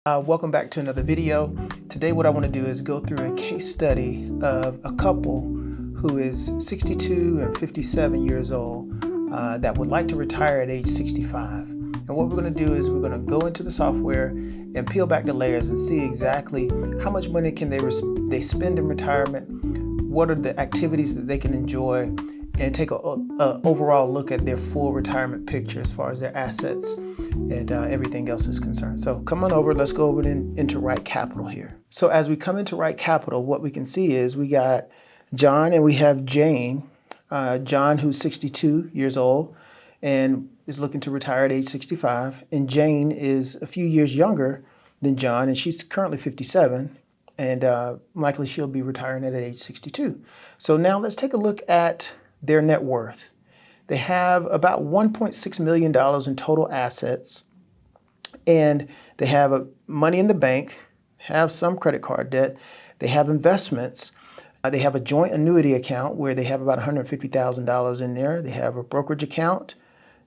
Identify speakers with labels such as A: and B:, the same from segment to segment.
A: Welcome back to another video. Today what I want to do is go through a case study of a couple who is 62 and 57 years old that would like to retire at age 65. And what we're going to do is we're going to go into the software and peel back the layers and see exactly how much money can they spend in retirement, what are the activities that they can enjoy, and take a overall look at their full retirement picture as far as their assets and everything else is concerned. So come on over, let's go over into Right Capital here. So as we come into Right Capital, what we can see is we got John and we have Jane. John, who's 62 years old and is looking to retire at age 65. And Jane is a few years younger than John, and she's currently 57. And likely she'll be retiring at age 62. So now let's take a look at their net worth. They have about $1.6 million in total assets, and they have money in the bank, have some credit card debt, they have investments, they have a joint annuity account where they have about $150,000 in there, they have a brokerage account,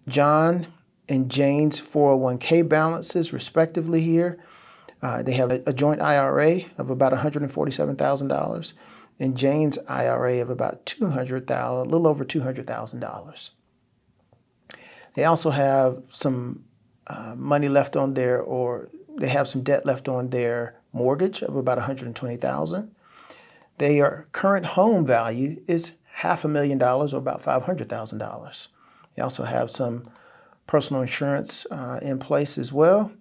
A: John and Jane's 401k balances respectively here. They have a joint IRA of about $147,000. and Jane's IRA of about $200,000, a little over $200,000. They also have some money left on their, or they have some debt left on their mortgage of about $120,000. Their current home value is $500,000 or about $500,000. They also have some personal insurance in place as well.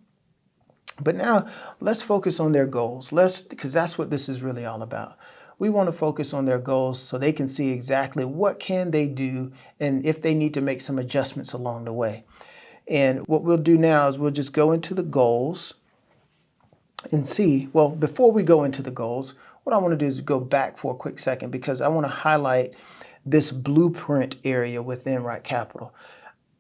A: But now let's focus on their goals. Because that's what this is really all about. We want to focus on their goals so they can see exactly what can they do and if they need to make some adjustments along the way. And what we'll do now is we'll just go into the goals and see, well, before we go into the goals, what I want to do is go back for a quick second because I want to highlight this blueprint area within Right Capital.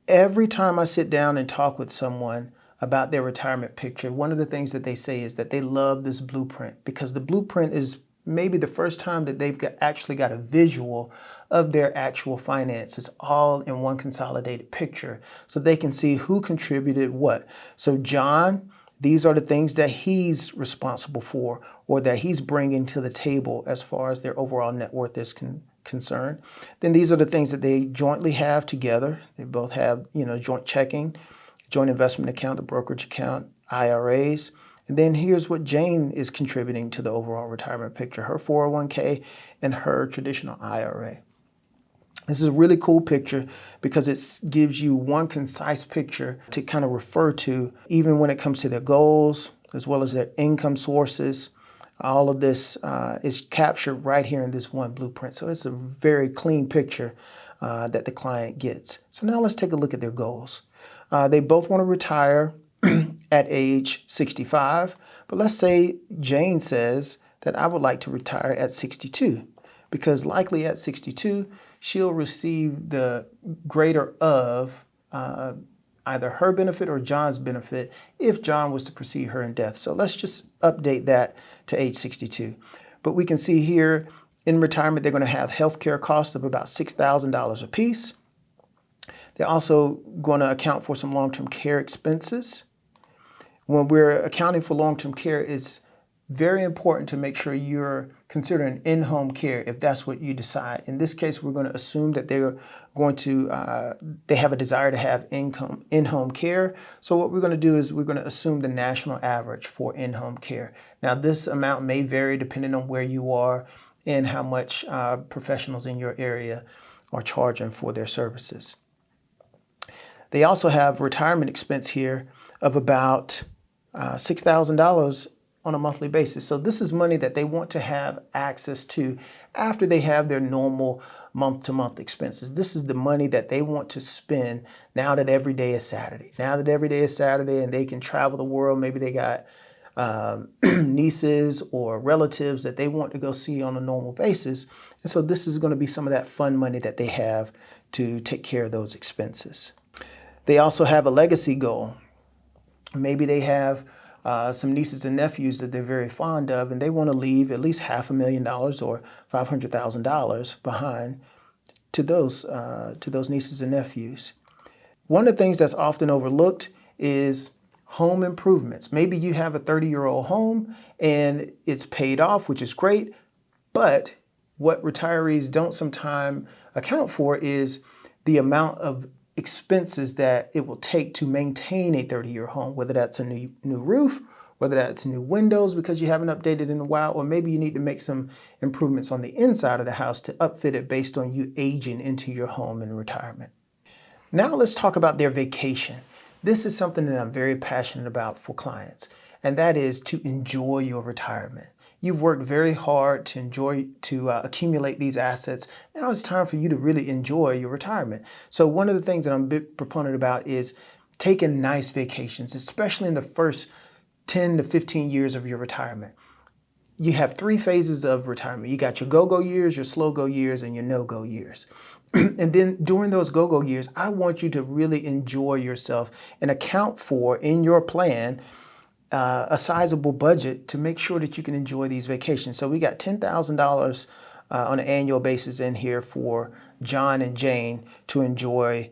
A: Every time I sit down and talk with someone about their retirement picture, one of the things that they say is that they love this blueprint because the blueprint is maybe the first time that they've actually got a visual of their actual finances all in one consolidated picture so they can see who contributed what. So John, these are the things that he's responsible for or that he's bringing to the table as far as their overall net worth is concerned. Then these are the things that they jointly have together. They both have, joint checking, joint investment account, the brokerage account, IRAs. And then here's what Jane is contributing to the overall retirement picture, her 401k and her traditional IRA. This is a really cool picture because it gives you one concise picture to kind of refer to, even when it comes to their goals, as well as their income sources. All of this is captured right here in this one blueprint. So it's a very clean picture that the client gets. So now let's take a look at their goals. They both want to retire at age 65, but let's say Jane says that I would like to retire at 62 because likely at 62 she'll receive the greater of either her benefit or John's benefit if John was to precede her in death. So let's just update that to age 62. But we can see here in retirement they're going to have healthcare costs of about $6,000 a piece. They're also going to account for some long-term care expenses. When we're accounting for long-term care, it's very important to make sure you're considering in-home care if that's what you decide. In this case, we're going to assume that they're going to, they have a desire to have in-home care. So what we're going to do is we're going to assume the national average for in-home care. Now, this amount may vary depending on where you are and how much professionals in your area are charging for their services. They also have retirement expense here of about $6,000 on a monthly basis. So this is money that they want to have access to after they have their normal month-to-month expenses. This is the money that they want to spend now that every day is Saturday. Now that every day is Saturday and they can travel the world, maybe they got nieces or relatives that they want to go see on a normal basis. And so this is going to be some of that fun money that they have to take care of those expenses. They also have a legacy goal. Maybe they have some nieces and nephews that they're very fond of, and they want to leave at least $500,000 or $500,000 behind to those nieces and nephews. One of the things that's often overlooked is home improvements. Maybe you have a 30-year-old home and it's paid off, which is great, but what retirees don't sometimes account for is the amount of expenses that it will take to maintain a 30-year home, whether that's a new roof, whether that's new windows because you haven't updated in a while, or maybe you need to make some improvements on the inside of the house to upfit it based on you aging into your home in retirement. Now let's talk about their vacation. This is something that I'm very passionate about for clients, and that is to enjoy your retirement. You've worked very hard to accumulate these assets. Now it's time for you to really enjoy your retirement. So one of the things that I'm a big proponent about is taking nice vacations, especially in the first 10 to 15 years of your retirement. You have 3 phases of retirement. You got your go-go years, your slow-go years, and your no-go years. And then during those go-go years, I want you to really enjoy yourself and account for in your plan a sizable budget to make sure that you can enjoy these vacations. So we got $10,000 on an annual basis in here for John and Jane to enjoy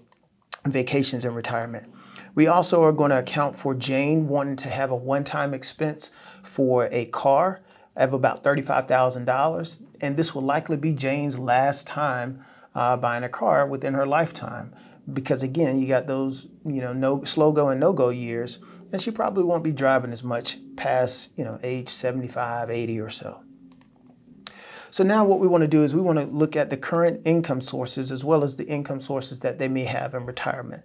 A: vacations in retirement. We also are going to account for Jane wanting to have a one-time expense for a car of about $35,000, and this will likely be Jane's last time buying a car within her lifetime, because again, you got those no slow-go and no-go years, and she probably won't be driving as much past age 75, 80 or so. So now what we want to do is we want to look at the current income sources as well as the income sources that they may have in retirement.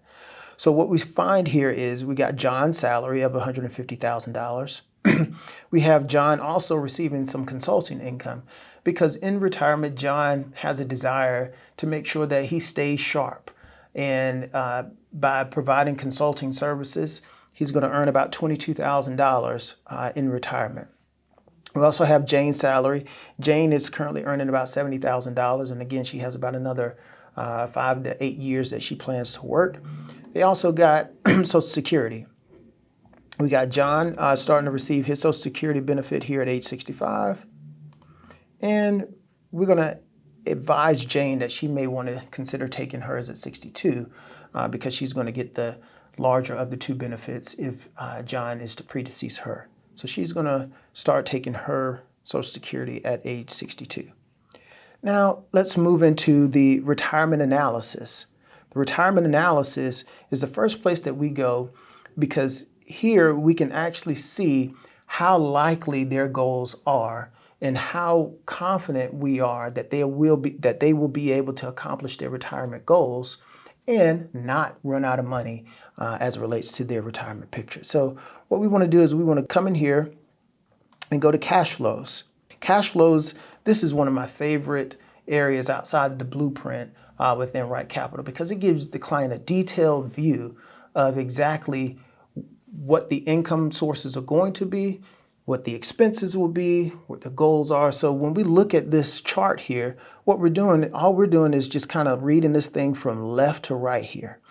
A: So what we find here is we got John's salary of $150,000. We have John also receiving some consulting income because in retirement, John has a desire to make sure that he stays sharp. And by providing consulting services, he's going to earn about $22,000 in retirement. We also have Jane's salary. Jane is currently earning about $70,000. And again, she has about another 5 to 8 years that she plans to work. They also got Social Security. We got John starting to receive his Social Security benefit here at age 65. And we're going to advise Jane that she may want to consider taking hers at 62 because she's going to get the larger of the 2 benefits if John is to predecease her. So she's going to start taking her Social Security at age 62. Now let's move into the retirement analysis. The retirement analysis is the first place that we go because here we can actually see how likely their goals are and how confident we are that they will be able to accomplish their retirement goals and not run out of money as it relates to their retirement picture. So what we want to do is we want to come in here and go to cash flows. Cash flows, this is one of my favorite areas outside of the blueprint within Right Capital because it gives the client a detailed view of exactly what the income sources are going to be, what the expenses will be, what the goals are. So when we look at this chart here, what we're doing, all we're doing is just kind of reading this thing from left to right here.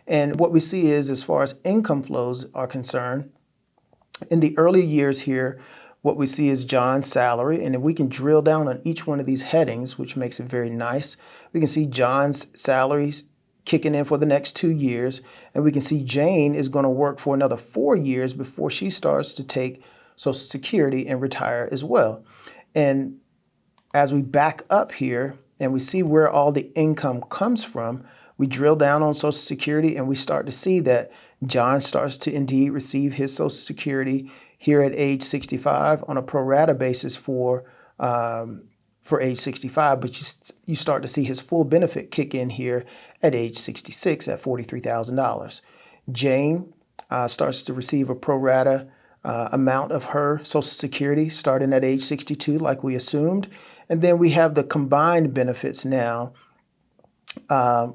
A: And what we see is, as far as income flows are concerned, in the early years here, what we see is John's salary, and if we can drill down on each one of these headings, which makes it very nice, we can see John's salaries kicking in for the next 2 years, and we can see Jane is going to work for another 4 years before she starts to take Social Security and retire as well. And as we back up here and we see where all the income comes from, we drill down on Social Security and we start to see that John starts to indeed receive his Social Security here at age 65 on a pro rata basis for age 65, but you start to see his full benefit kick in here at age 66 at $43,000. Jane starts to receive a pro rata amount of her Social Security starting at age 62 like we assumed. And then we have the combined benefits now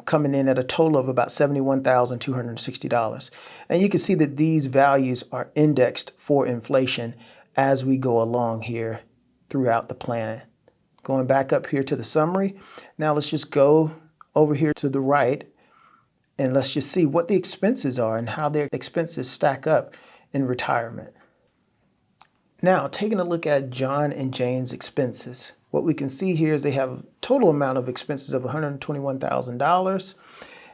A: coming in at a total of about $71,260. And you can see that these values are indexed for inflation as we go along here throughout the plan. Going back up here to the summary. Now let's just go over here to the right and let's just see what the expenses are and how their expenses stack up in retirement. Now, taking a look at John and Jane's expenses, what we can see here is they have a total amount of expenses of $121,000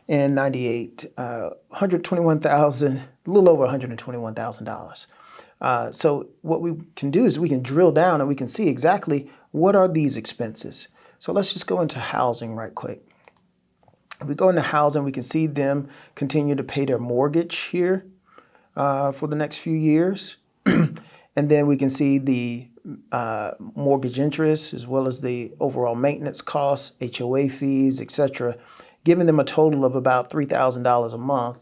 A: and $121,000, a little over $121,000. So what we can do is we can drill down and we can see exactly what are these expenses. So let's just go into housing right quick. If we go into housing, we can see them continue to pay their mortgage here for the next few years. And then we can see the mortgage interest as well as the overall maintenance costs, HOA fees, etc., giving them a total of about $3,000 a month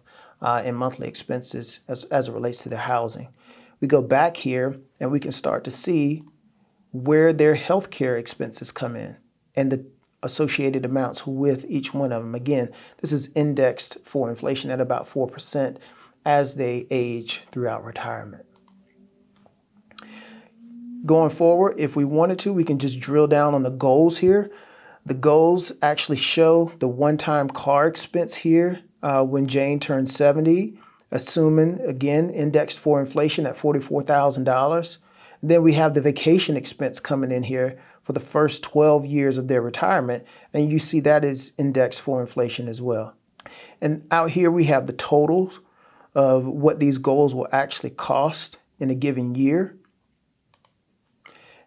A: in monthly expenses as it relates to their housing. We go back here and we can start to see where their healthcare expenses come in and the associated amounts with each one of them. Again, this is indexed for inflation at about 4% as they age throughout retirement. Going forward, if we wanted to, we can just drill down on the goals here. The goals actually show the one-time car expense here when Jane turned 70, assuming, again, indexed for inflation at $44,000. Then we have the vacation expense coming in here for the first 12 years of their retirement, and you see that is indexed for inflation as well. And out here we have the totals of what these goals will actually cost in a given year.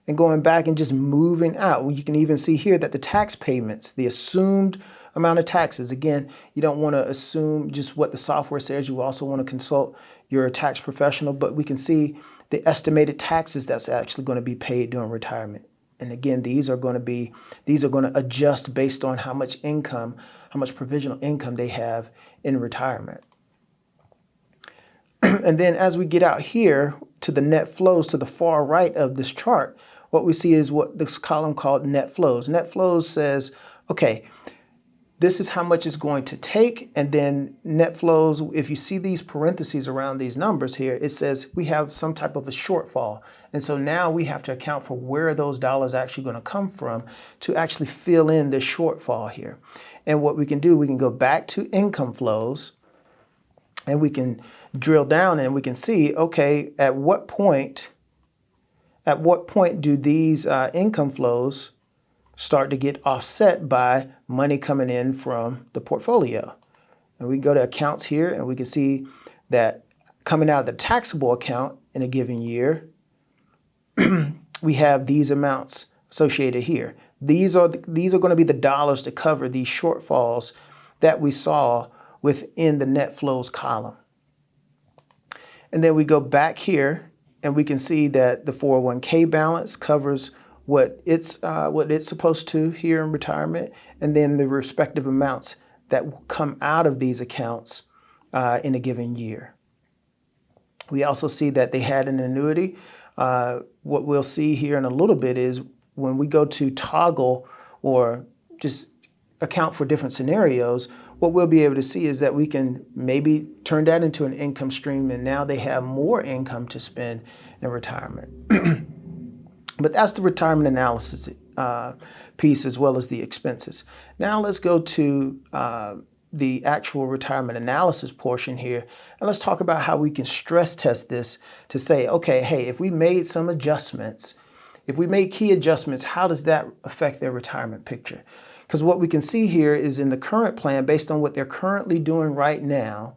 A: And going back and just moving out, you can even see here that the tax payments, the assumed amount of taxes, again, you don't want to assume just what the software says. You also want to consult your tax professional, but we can see the estimated taxes that's actually going to be paid during retirement. And again, these are going to adjust based on how much income, how much provisional income they have in retirement. And then as we get out here to the net flows to the far right of this chart, what we see is what this column called net flows. Net flows says, okay, this is how much it's going to take. And then net flows, if you see these parentheses around these numbers here, it says we have some type of a shortfall. And so now we have to account for where those dollars are actually going to come from to actually fill in this shortfall here. And what we can do, we can go back to income flows and we can drill down and we can see, okay, at what point do these income flows start to get offset by money coming in from the portfolio? And we go to accounts here and we can see that coming out of the taxable account in a given year, we have these amounts associated here. These are going to be the dollars to cover these shortfalls that we saw within the net flows column. And then we go back here and we can see that the 401k balance covers what it's supposed to here in retirement, and then the respective amounts that will come out of these accounts in a given year. We also see that they had an annuity. What we'll see here in a little bit is when we go to toggle or just account for different scenarios, what we'll be able to see is that we can maybe turn that into an income stream, and now they have more income to spend in retirement. But that's the retirement analysis piece as well as the expenses. Now let's go to the actual retirement analysis portion here, and let's talk about how we can stress test this to say, okay, hey, if we made some adjustments, if we made key adjustments, how does that affect their retirement picture? Because what we can see here is in the current plan, based on what they're currently doing right now,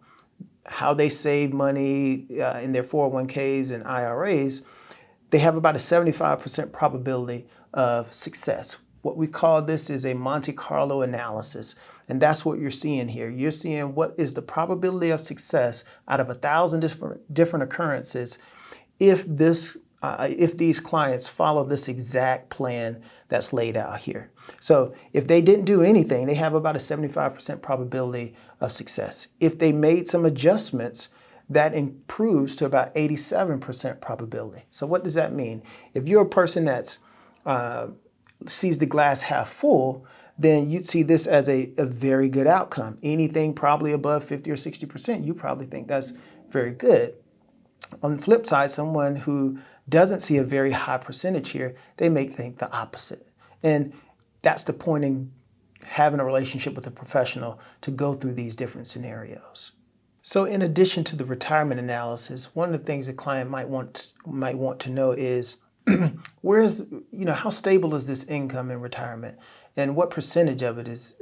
A: how they save money in their 401ks and IRAs, they have about a 75% probability of success. What we call this is a Monte Carlo analysis. And that's what you're seeing here. You're seeing what is the probability of success out of 1,000 different occurrences if these clients follow this exact plan that's laid out here. So if they didn't do anything, they have about a 75% probability of success. If they made some adjustments, that improves to about 87% probability. So what does that mean? If you're a person that's sees the glass half full, then you'd see this as a very good outcome. Anything probably above 50 or 60%, you probably think that's very good. On the flip side, someone who doesn't see a very high percentage here, they may think the opposite. And that's the point in having a relationship with a professional to go through these different scenarios. So in addition to the retirement analysis, one of the things a client might want to know is how stable is this income in retirement, and what percentage of it is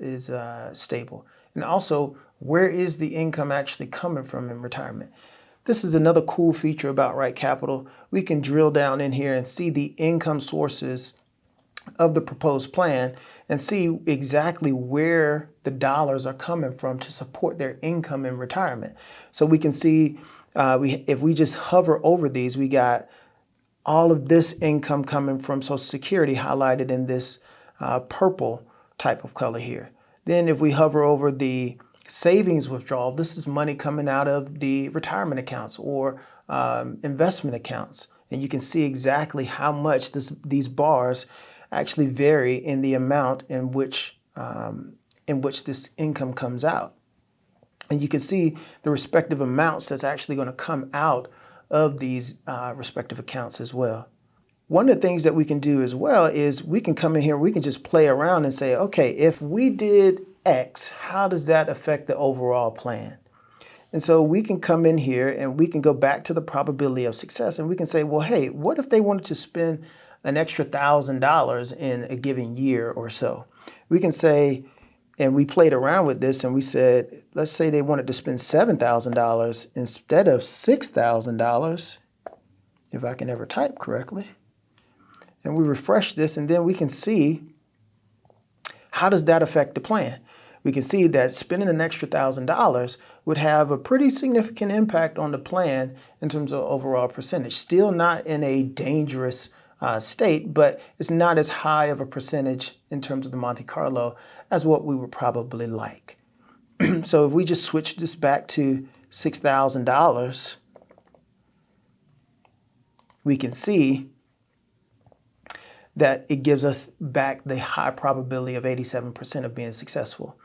A: stable, and also where is the income actually coming from in retirement. This is another cool feature about Right Capital. We can drill down in here and see the income sources of the proposed plan and see exactly where the dollars are coming from to support their income in retirement. So we can see if we just hover over these, we got all of this income coming from Social Security highlighted in this purple type of color here. Then if we hover over the savings withdrawal, this is money coming out of the retirement accounts or investment accounts. And you can see exactly how much these bars actually vary in the amount in which this income comes out. And you can see the respective amounts that's actually going to come out of these respective accounts as well. One of the things that we can do as well is we can come in here, we can just play around and say, okay, if we did X, how does that affect the overall plan? And so we can come in here and we can go back to the probability of success and we can say, well, hey, what if they wanted to spend an extra $1,000 in a given year or so? We can say, and we played around with this and we said, let's say they wanted to spend $7,000 instead of $6,000, if I can ever type correctly. And we refresh this and then we can see, how does that affect the plan? We can see that spending an extra $1,000 would have a pretty significant impact on the plan in terms of overall percentage. Still not in a dangerous state, but it's not as high of a percentage in terms of the Monte Carlo as what we would probably like. So if we just switch this back to $6,000, we can see that it gives us back the high probability of 87% of being successful.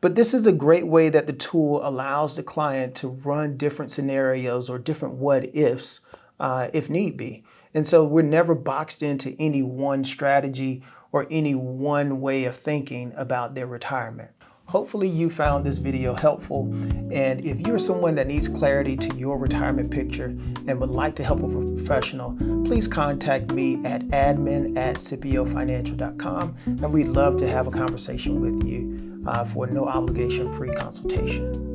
A: But this is a great way that the tool allows the client to run different scenarios or different what ifs if need be. And so we're never boxed into any one strategy or any one way of thinking about their retirement. Hopefully you found this video helpful, and if you're someone that needs clarity to your retirement picture and would like to help a professional, please contact me at admin@scipiofinancial.com, and we'd love to have a conversation with you for no obligation free consultation.